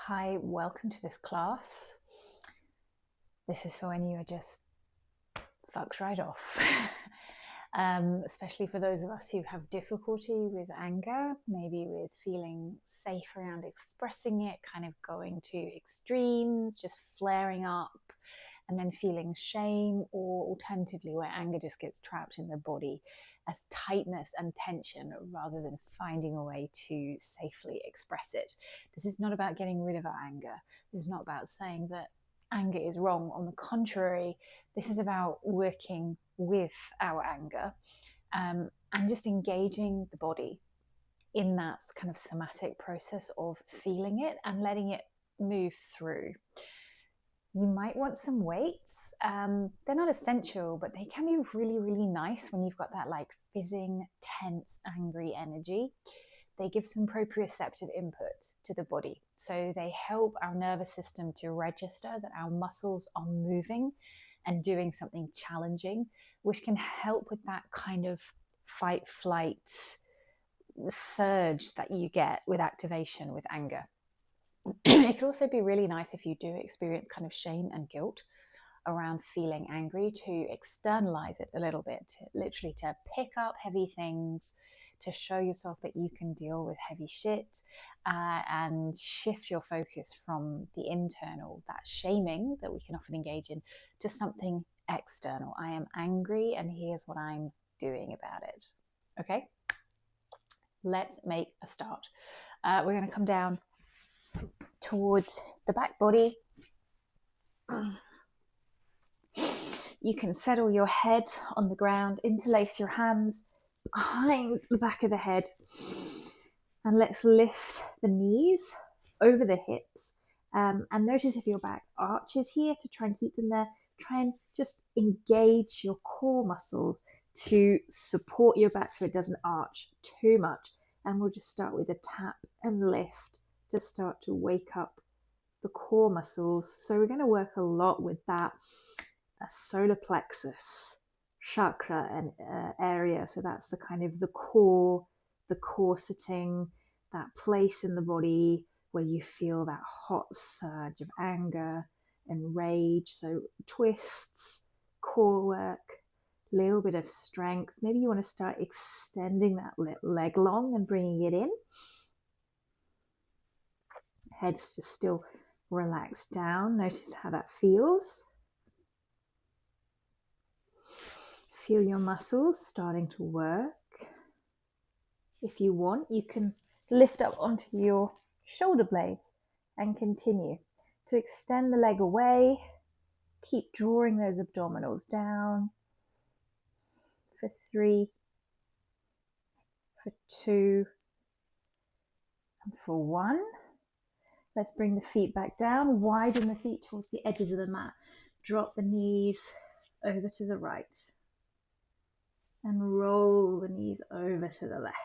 Hi, welcome to this class. This is for when you are just fucked right off. Especially for those of us who have difficulty with anger, maybe with feeling safe around expressing it, kind of going to extremes, just flaring up, and then feeling shame, or alternatively where anger just gets trapped in the body as tightness and tension rather than finding a way to safely express it. This is not about getting rid of our anger. This is not about saying that anger is wrong. On the contrary, this is about working with our anger and just engaging the body in that kind of somatic process of feeling it and letting it move through. You might want some weights. They're not essential, but they can be really, really nice when you've got that like fizzing, tense, angry energy. They give some proprioceptive input to the body. So they help our nervous system to register that our muscles are moving and doing something challenging, which can help with that kind of fight, flight surge that you get with activation with anger. It can also be really nice if you do experience kind of shame and guilt around feeling angry, to externalize it a little bit, literally to pick up heavy things, to show yourself that you can deal with heavy shit, and shift your focus from the internal, that shaming that we can often engage in, to something external. I am angry and here's what I'm doing about it. Okay, let's make a start. We're going to come down towards the back body. You can settle your head on the ground, interlace your hands behind the back of the head, and let's lift the knees over the hips. And notice if your back arches here, to try and keep them there. Try and just engage your core muscles to support your back so it doesn't arch too much. And we'll just start with a tap and lift to start to wake up the core muscles. So we're going to work a lot with that solar plexus chakra and area. So that's the kind of the core sitting, that place in the body where you feel that hot surge of anger and rage. So twists, core work, little bit of strength. Maybe you want to start extending that leg long and bringing it in. Head's just still relaxed down. Notice how that feels. Feel your muscles starting to work. If you want, you can lift up onto your shoulder blades and continue to extend the leg away. Keep drawing those abdominals down for 3, for 2, and for 1. Let's bring the feet back down. Widen the feet towards the edges of the mat. Drop the knees over to the right. And roll the knees over to the left.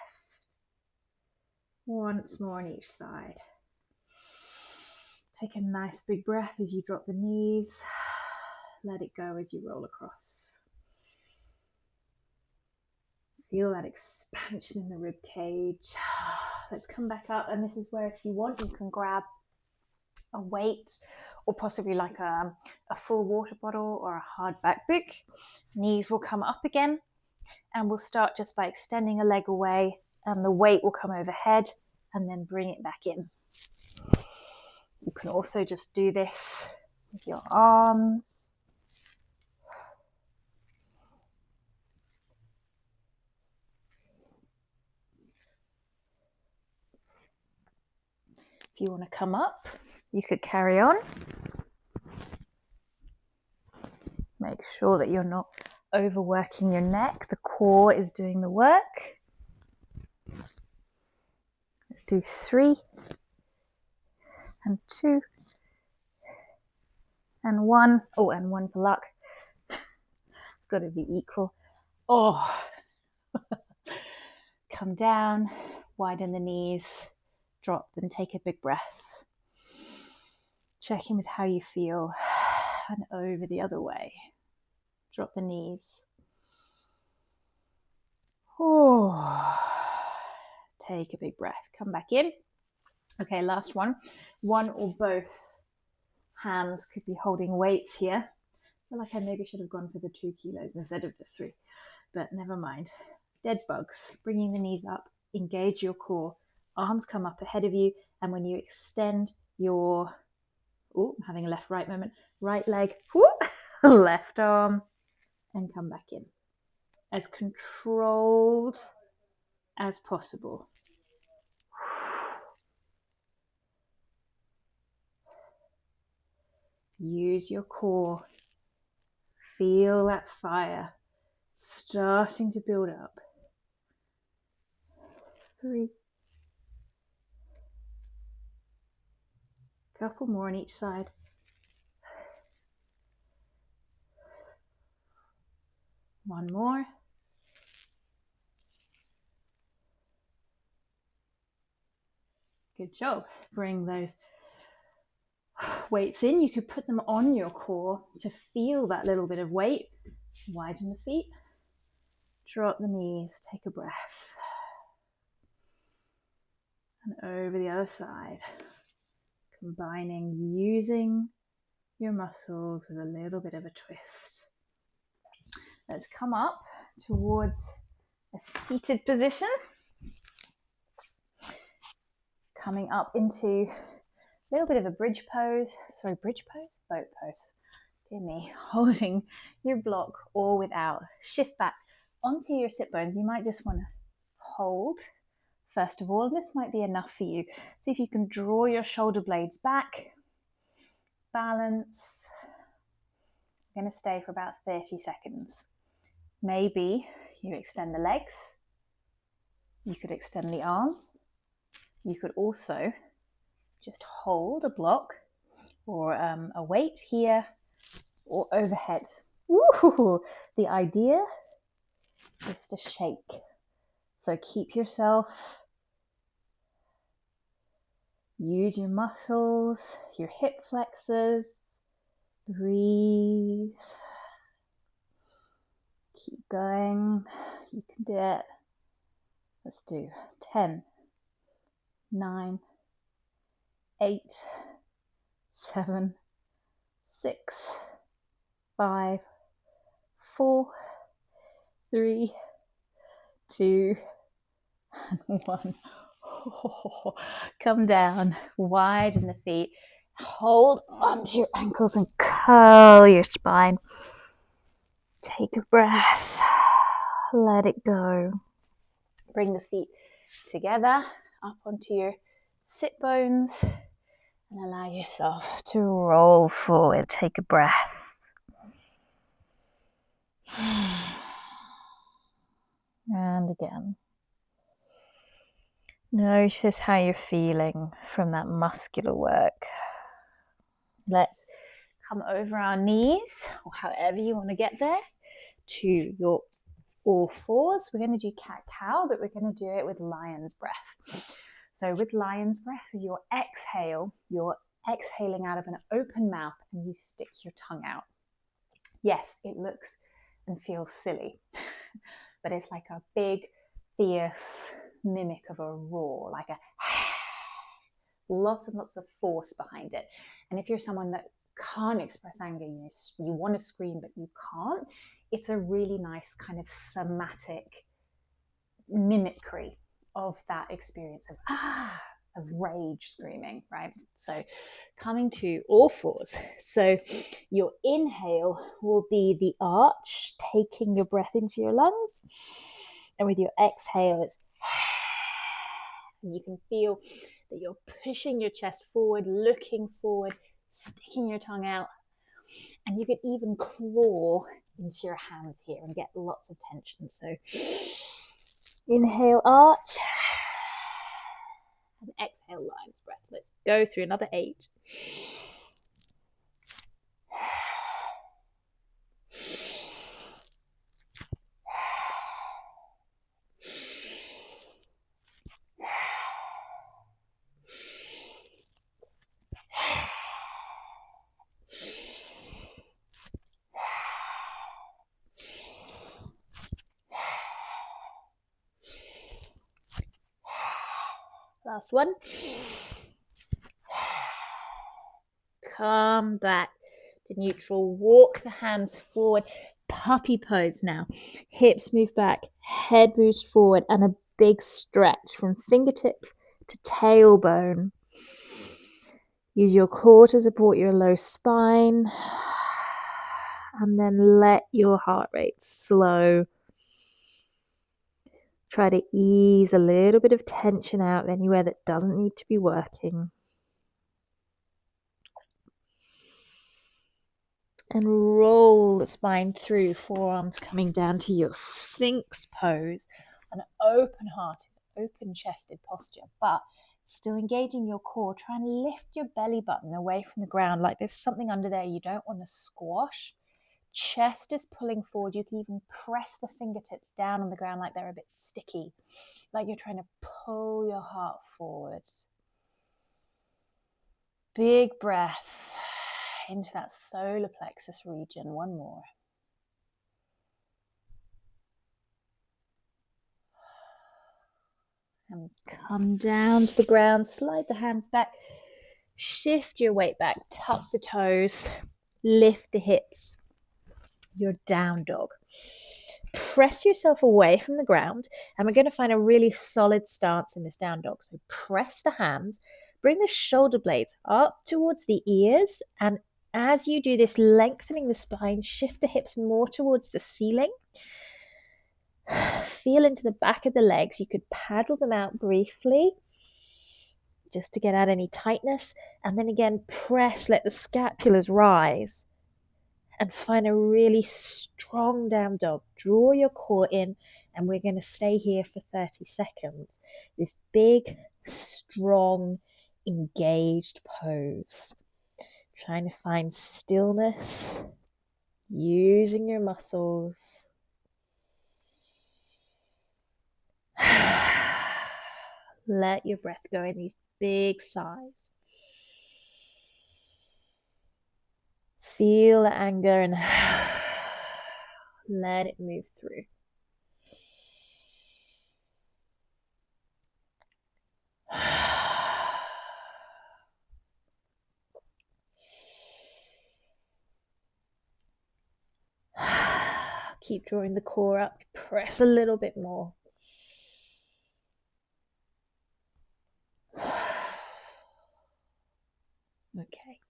Once more on each side. Take a nice big breath as you drop the knees. Let it go as you roll across. Feel that expansion in the rib cage. Let's come back up, and this is where, if you want, you can grab a weight or possibly like a full water bottle or a hard back book. Knees will come up again. And we'll start just by extending a leg away, and the weight will come overhead and then bring it back in. You can also just do this with your arms. If you want to come up, you could carry on. Make sure that you're not overworking your neck. The core is doing the work. Let's do 3 and 2 and 1. Oh, and 1 for luck. Got to be equal. Oh, come down, widen the knees, drop and take a big breath. Check in with how you feel, and over the other way. Drop the knees. Oh, take a big breath. Come back in. Okay, last one. One or both hands could be holding weights here. I feel like I maybe should have gone for the 2 kilos instead of the 3, but never mind. Dead bugs, bringing the knees up, engage your core, arms come up ahead of you, and when you extend your, I'm having a left-right moment, right leg, left arm, and come back in. As controlled as possible. Use your core. Feel that fire starting to build up. 3. Couple more on each side. 1 more. Good job. Bring those weights in. You could put them on your core to feel that little bit of weight. Widen the feet. Drop the knees. Take a breath. And over the other side. Combining, using your muscles with a little bit of a twist. Let's come up towards a seated position. Coming up into a little bit of a bridge pose. Sorry, bridge pose? Boat pose. Dear me. Holding your block or without. Shift back onto your sit bones. You might just want to hold first of all. This might be enough for you. See if you can draw your shoulder blades back. Balance. I'm going to stay for about 30 seconds. Maybe you extend the legs. You could extend the arms. You could also just hold a block or a weight here or overhead. Ooh, the idea is to shake. So keep yourself, use your muscles, your hip flexors, breathe. Keep going, you can do it. Let's do 10, 9, 8, 7, 6, 5, 4, 3, 2, and 1. Come down, widen the feet, hold onto your ankles and curl your spine. Take a breath, let it go. Bring the feet together up onto your sit bones and allow yourself to roll forward. Take a breath. And again. Notice how you're feeling from that muscular work. Let's come over our knees, or however you want to get there, to your all fours. We're going to do cat-cow, but we're going to do it with lion's breath. So with lion's breath, with your exhale, you're exhaling out of an open mouth and you stick your tongue out. Yes, it looks and feels silly, but it's like a big, fierce mimic of a roar, like a lots and lots of force behind it. And if you're someone that can't express anger, you want to scream but you can't, it's a really nice kind of somatic mimicry of that experience of rage screaming, right? So coming to all fours. So your inhale will be the arch, taking your breath into your lungs, and with your exhale it's and you can feel that you're pushing your chest forward, looking forward, sticking your tongue out, and you could even claw into your hands here and get lots of tension. So inhale, arch, and exhale, lion's breath. Let's go through another 8. Last one. Come back to neutral. Walk the hands forward. Puppy pose now. Hips move back, head moves forward, and a big stretch from fingertips to tailbone. Use your core to support your low spine. And then let your heart rate slow. Try to ease a little bit of tension out anywhere that doesn't need to be working. And roll the spine through, forearms coming down to your Sphinx pose. An open-hearted, open-chested posture, but still engaging your core. Try and lift your belly button away from the ground, like there's something under there you don't want to squash. Chest is pulling forward. You can even press the fingertips down on the ground like they're a bit sticky, like you're trying to pull your heart forward. Big breath into that solar plexus region. One more. And come down to the ground, slide the hands back, shift your weight back, tuck the toes, lift the hips. Your down dog. Press yourself away from the ground, and we're going to find a really solid stance in this down dog. So press the hands, bring the shoulder blades up towards the ears, and as you do this, lengthening the spine, shift the hips more towards the ceiling. Feel into the back of the legs. You could paddle them out briefly just to get out any tightness. And then again, press, let the scapulas rise. And find a really strong down dog. Draw your core in, and we're going to stay here for 30 seconds. This big, strong, engaged pose. Trying to find stillness, using your muscles. Let your breath go in these big sighs. Feel the anger and let it move through. Keep drawing the core up. Press a little bit more. Okay.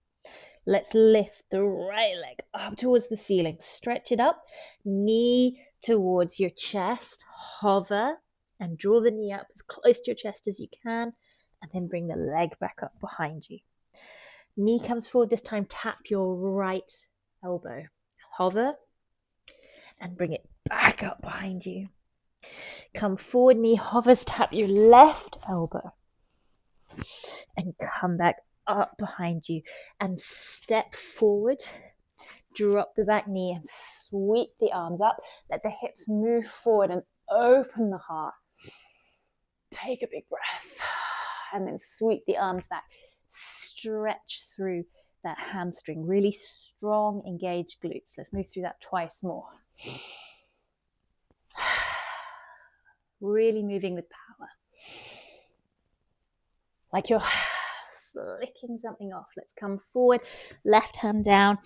Let's lift the right leg up towards the ceiling. Stretch it up. Knee towards your chest. Hover and draw the knee up as close to your chest as you can. And then bring the leg back up behind you. Knee comes forward. This time tap your right elbow. Hover and bring it back up behind you. Come forward, knee hovers, tap your left elbow. And come back up behind you. And step forward. Drop the back knee and sweep the arms up. Let the hips move forward and open the heart. Take a big breath. And then sweep the arms back. Stretch through that hamstring. Really strong, engaged glutes. Let's move through that twice more. Really moving with power. Like you're flicking something off. Let's come forward. Left hand down.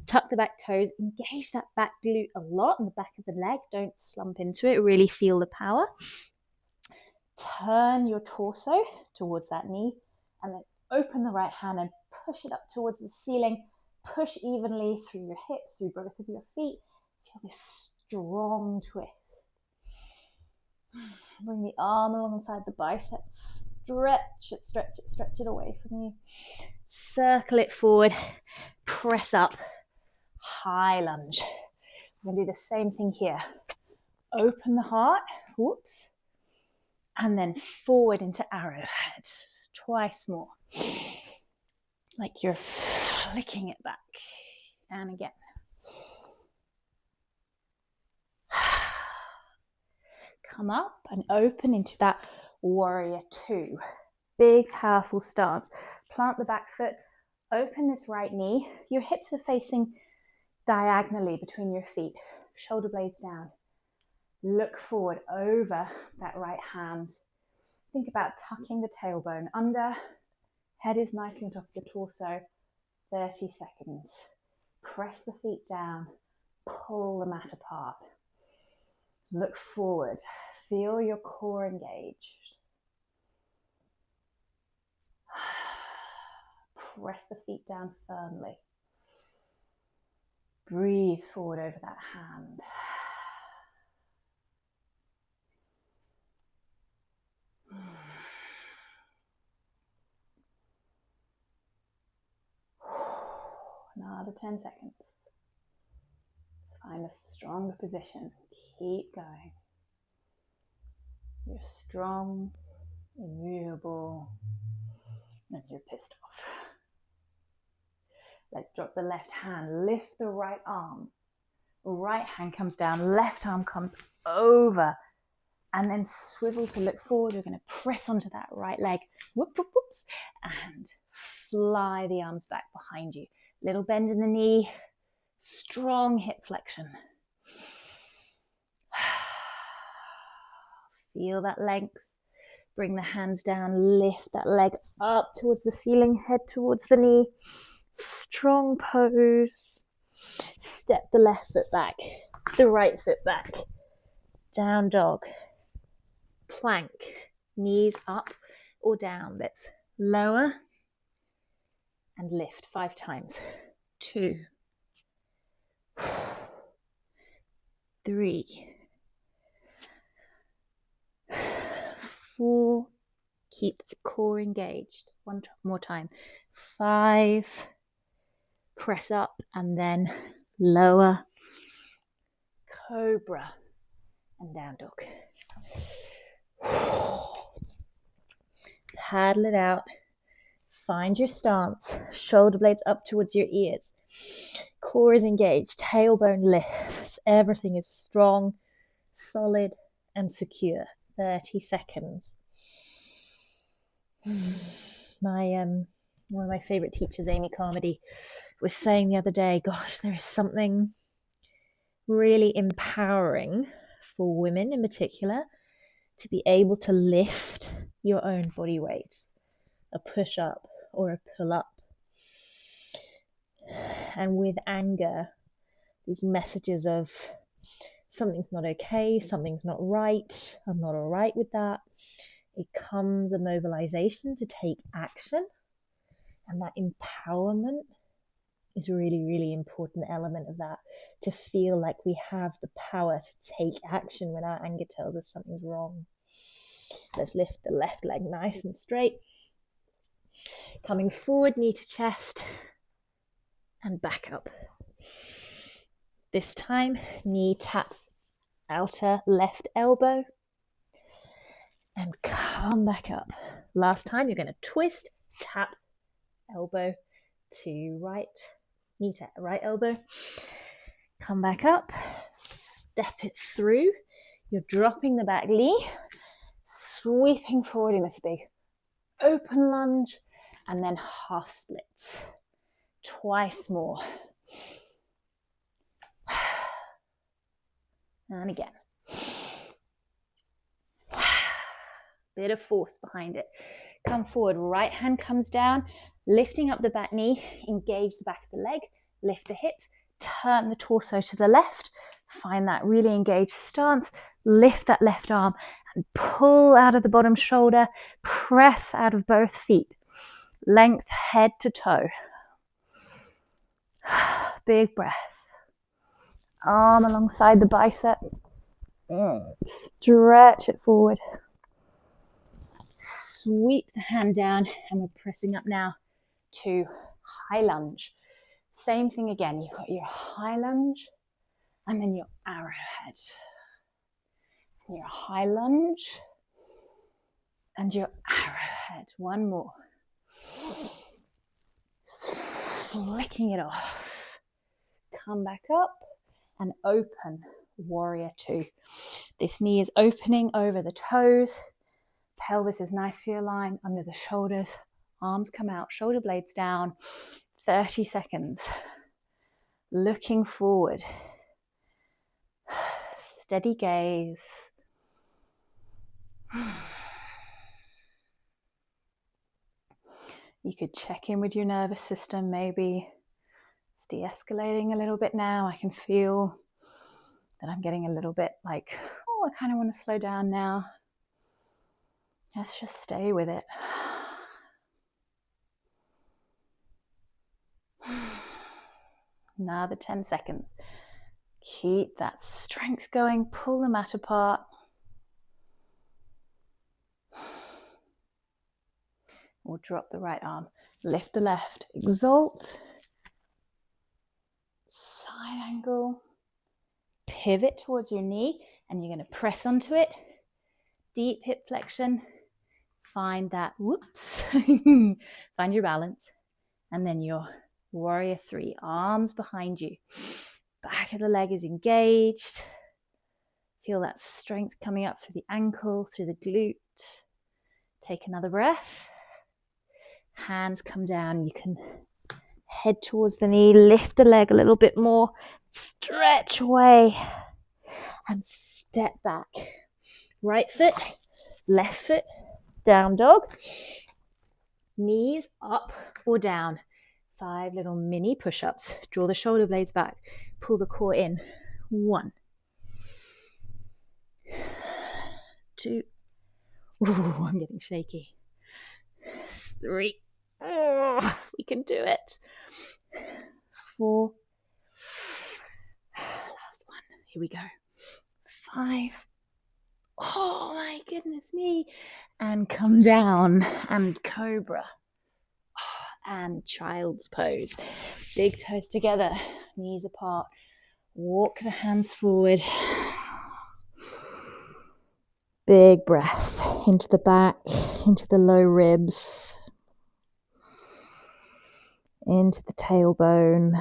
Tuck the back toes. Engage that back glute a lot in the back of the leg. Don't slump into it. Really feel the power. Turn your torso towards that knee. And then open the right hand and push it up towards the ceiling. Push evenly through your hips, through both of your feet. Feel this strong twist. Bring the arm alongside the biceps. Stretch it, stretch it, stretch it away from you. Circle it forward. Press up. High lunge. We're going to do the same thing here. Open the heart. Whoops. And then forward into arrowhead. Twice more. Like you're flicking it back. And again. Come up and open into that warrior two. Big, powerful stance. Plant the back foot. Open this right knee. Your hips are facing diagonally between your feet. Shoulder blades down. Look forward over that right hand. Think about tucking the tailbone under. Head is nicely on top of the torso. 30 seconds. Press the feet down, pull the mat apart. Look forward, feel your core engaged. Press the feet down firmly. Breathe forward over that hand. Another 10 seconds. Find a stronger position. Keep going. You're strong, immovable, and you're pissed off. Let's drop the left hand. Lift the right arm. Right hand comes down. Left arm comes over. And then swivel to look forward. We're going to press onto that right leg. Whoop, whoop, whoops. And fly the arms back behind you. Little bend in the knee. Strong hip flexion. Feel that length. Bring the hands down. Lift that leg up towards the ceiling. Head towards the knee. Strong pose. Step the left foot back. The right foot back. Down dog. Plank. Knees up or down. Let's lower and lift 5 times. 2, 3, 4. Keep the core engaged. 1 more time. 5. Press up and then lower. Cobra and down dog. Paddle it out. Find your stance. Shoulder blades up towards your ears. Core is engaged. Tailbone lifts. Everything is strong, solid, and secure. 30 seconds. One of my favorite teachers, Amy Carmody, was saying the other day, gosh, there is something really empowering for women in particular to be able to lift your own body weight, a push up or a pull up. And with anger, these messages of something's not okay, something's not right, I'm not all right with that. It comes a mobilization to take action. And that empowerment is really, really important element of that, to feel like we have the power to take action when our anger tells us something's wrong. Let's lift the left leg nice and straight. Coming forward, knee to chest, and back up. This time, knee taps outer left elbow, and come back up. Last time, you're going to twist, tap, elbow to right, knee to right elbow. Come back up, step it through. You're dropping the back knee, sweeping forward in this big open lunge, and then half splits. Twice more. And again. Bit of force behind it. Come forward, right hand comes down, lifting up the back knee, engage the back of the leg, lift the hips, turn the torso to the left, find that really engaged stance, lift that left arm and pull out of the bottom shoulder, press out of both feet, length head to toe. Big breath. Arm alongside the bicep. Stretch it forward. Sweep the hand down, and we're pressing up now to high lunge. Same thing again. You've got your high lunge and then your arrowhead. And your high lunge and your arrowhead. One more. Flicking it off. Come back up and open. Warrior 2. This knee is opening over the toes. Pelvis is nicely aligned under the shoulders. Arms come out, shoulder blades down. 30 seconds. Looking forward. Steady gaze. You could check in with your nervous system, maybe it's de-escalating a little bit now. I can feel that I'm getting a little bit like, oh, I kind of want to slow down now. Let's just stay with it. Another 10 seconds. Keep that strength going. Pull the mat apart. We'll drop the right arm. Lift the left. Exalt. Side angle. Pivot towards your knee. And you're going to press onto it. Deep hip flexion. Find that, whoops. Find your balance. And then your warrior three. Arms behind you. Back of the leg is engaged. Feel that strength coming up through the ankle, through the glute. Take another breath. Hands come down. You can head towards the knee, lift the leg a little bit more, stretch away, and step back. Right foot, left foot, down dog. Knees up or down. 5 little mini push-ups. Draw the shoulder blades back. Pull the core in. 1, 2. Ooh, I'm getting shaky. 3. Oh, we can do it. 4. Last one. Here we go. 5. Oh my goodness me. And come down and cobra. And child's pose. Big toes together, knees apart. Walk the hands forward. Big breath into the back, into the low ribs, into the tailbone.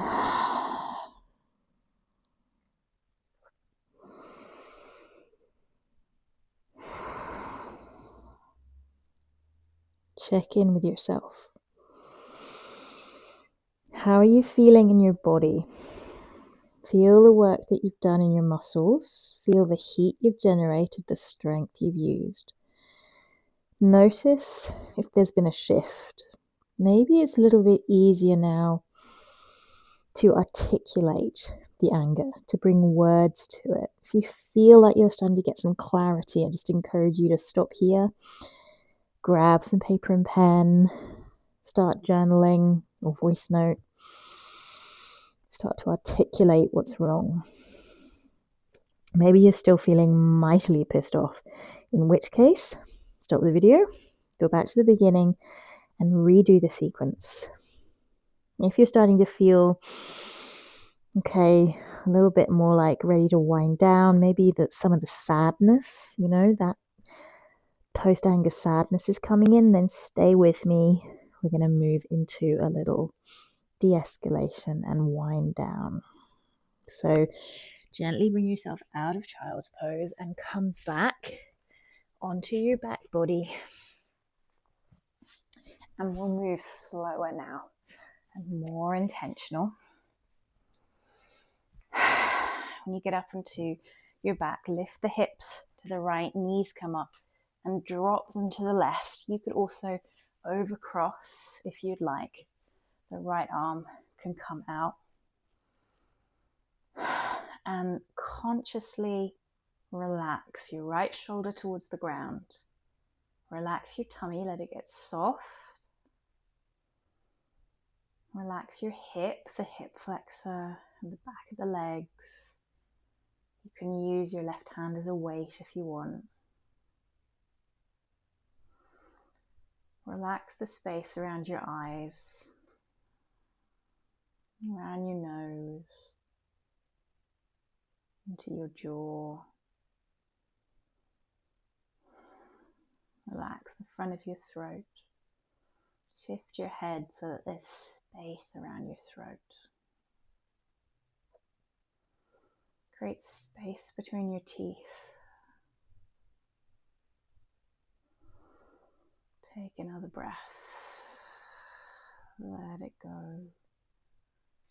Check in with yourself. How are you feeling in your body? Feel the work that you've done in your muscles. Feel the heat you've generated, the strength you've used. Notice if there's been a shift. Maybe it's a little bit easier now to articulate the anger, to bring words to it. If you feel like you're starting to get some clarity, I just encourage you to stop here, grab some paper and pen, start journaling or voice note. Start to articulate what's wrong. Maybe you're still feeling mightily pissed off, in which case, stop the video, go back to the beginning, and redo the sequence. If you're starting to feel, okay, a little bit more like ready to wind down, maybe that some of the sadness, that post-anger sadness is coming in, then stay with me. We're going to move into a little de-escalation and wind down. So gently bring yourself out of child's pose and come back onto your back body. And we'll move slower now and more intentional. When you get up into your back, lift the hips to the right, knees come up, and drop them to the left. You could also overcross if you'd like. The right arm can come out. And consciously relax your right shoulder towards the ground. Relax your tummy, let it get soft. Relax your hip, the hip flexor, and the back of the legs. You can use your left hand as a weight if you want. Relax the space around your eyes, around your nose, into your jaw. Relax the front of your throat. Shift your head so that there's space around your throat. Create space between your teeth. Take another breath. Let it go.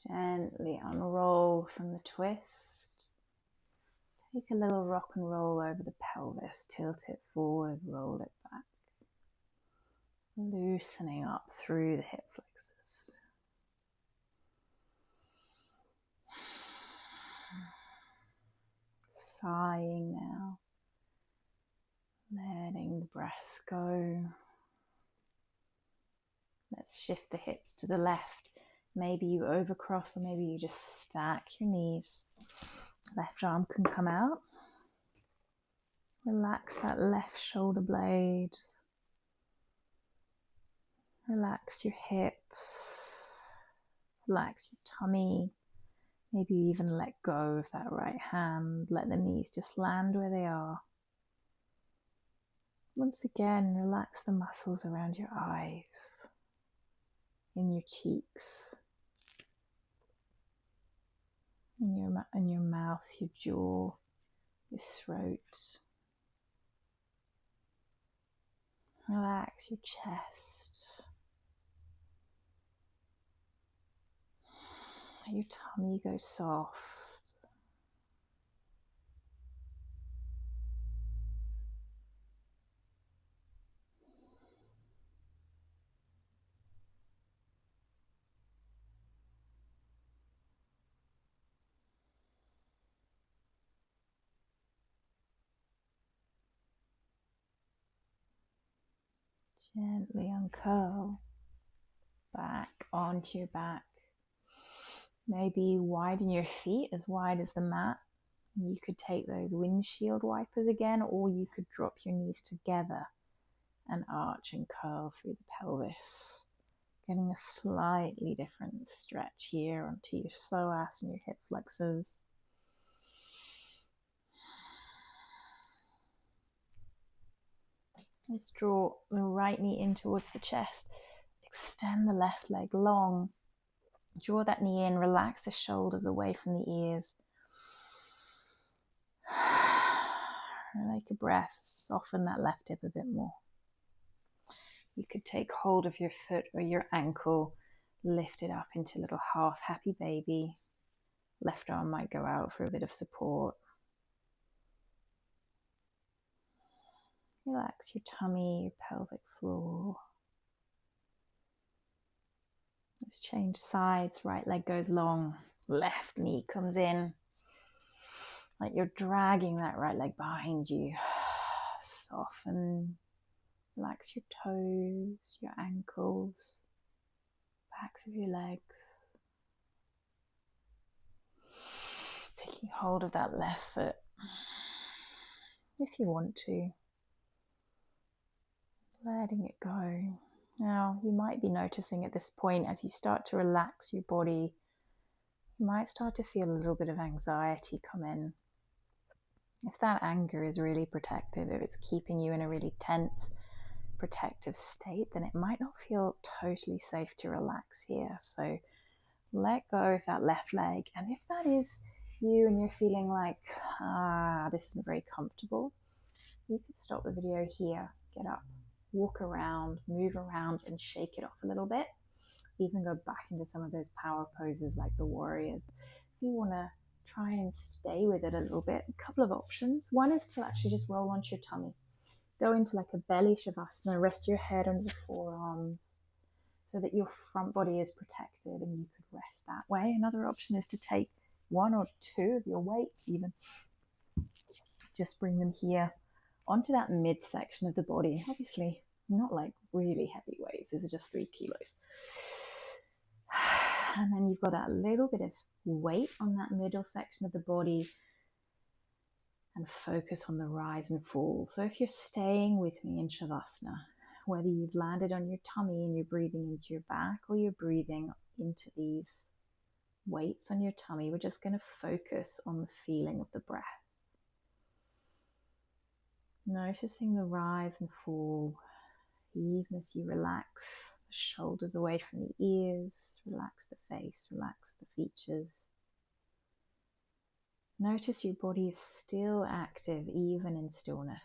Gently unroll from the twist. Take a little rock and roll over the pelvis. Tilt it forward, roll it back. loosening up through the hip flexors. Sighing now, letting the breath go. Let's shift the hips to the left. Maybe you overcross, or maybe you just stack your knees. Left arm can come out. Relax that left shoulder blade. Relax your hips. Relax your tummy. Maybe you even let go of that right hand. Let the knees just land where they are. Once again, relax the muscles around your eyes, in your cheeks, in your mouth, your jaw, your throat. Relax your chest. Let your tummy go soft. Gently uncurl back onto your back. Maybe widen your feet as wide as the mat. You could take those windshield wipers again, or you could drop your knees together and arch and curl through the pelvis. Getting a slightly different stretch here onto your psoas and your hip flexors. Let's draw the right knee in towards the chest. Extend the left leg long. Draw that knee in, relax the shoulders away from the ears. Take a breath, soften that left hip a bit more. You could take hold of your foot or your ankle, lift it up into a little half happy baby. Left arm might go out for a bit of support. Relax your tummy, your pelvic floor. Let's change sides. Right leg goes long, left knee comes in. Like you're dragging that right leg behind you. Soften. Relax your toes, your ankles, backs of your legs. Taking hold of that left foot if you want to. Letting it go. Now, you might be noticing at this point, as you start to relax your body, you might start to feel a little bit of anxiety come in. If that anger is really protective, if it's keeping you in a really tense, protective state, then it might not feel totally safe to relax here. So let go of that left leg. And if that is you and you're feeling like, this isn't very comfortable, you could stop the video here, get up, walk around, move around and shake it off a little bit. Even go back into some of those power poses like the warriors. If you want to try and stay with it a little bit, a couple of options. One is to actually just roll onto your tummy. Go into like a belly shavasana, rest your head on your forearms so that your front body is protected and you could rest that way. Another option is to take one or two of your weights even. Just bring them here onto that midsection of the body. Obviously, not like really heavy weights. These are just 3 kilos. And then you've got that little bit of weight on that middle section of the body and focus on the rise and fall. So if you're staying with me in Shavasana, whether you've landed on your tummy and you're breathing into your back or you're breathing into these weights on your tummy, we're just going to focus on the feeling of the breath. Noticing the rise and fall, even as you relax the shoulders away from the ears, relax the face, relax the features. Notice your body is still active even in stillness.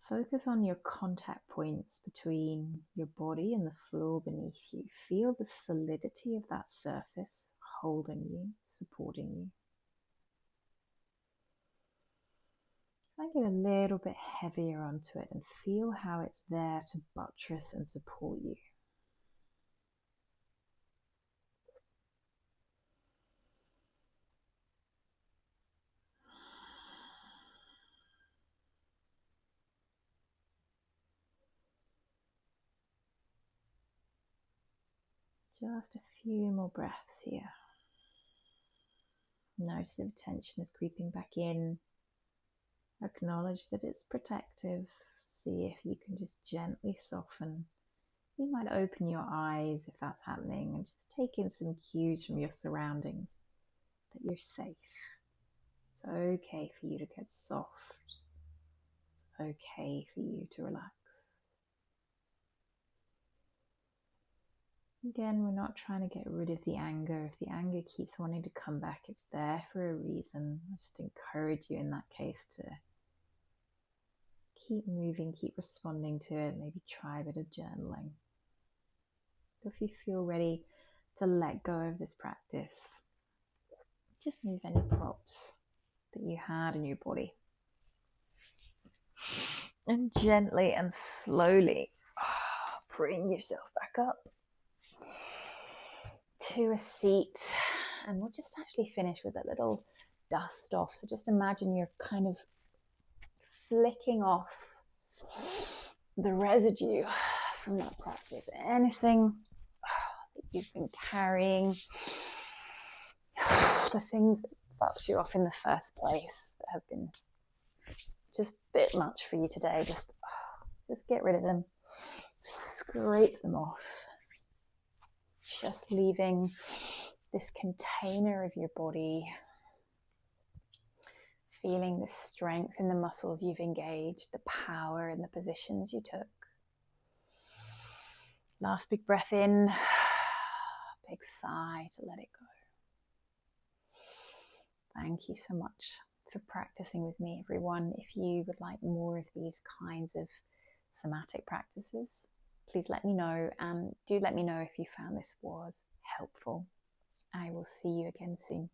Focus on your contact points between your body and the floor beneath you. Feel the solidity of that surface holding you, supporting you. try and get a little bit heavier onto it and feel how it's there to buttress and support you. Just a few more breaths here. Notice if tension is creeping back in. Acknowledge that it's protective. See if you can just gently soften. You might open your eyes if that's happening and just take in some cues from your surroundings that you're safe. It's okay for you to get soft. It's okay for you to relax. Again, we're not trying to get rid of the anger. If the anger keeps wanting to come back, it's there for a reason. I just encourage you in that case to keep moving, keep responding to it, maybe try a bit of journaling. So if you feel ready to let go of this practice, just move any props that you had in your body. And gently and slowly bring yourself back up to a seat, and we'll just actually finish with a little dust off. So just imagine you're kind of flicking off the residue from that practice. Anything that you've been carrying, the things that fucked you off in the first place that have been just a bit much for you today, just get rid of them, scrape them off. Just leaving this container of your body, feeling the strength in the muscles you've engaged, the power in the positions you took. Last big breath in, big sigh to let it go. Thank you so much for practicing with me, everyone. If you would like more of these kinds of somatic practices, please let me know, and do let me know if you found this was helpful. I will see you again soon.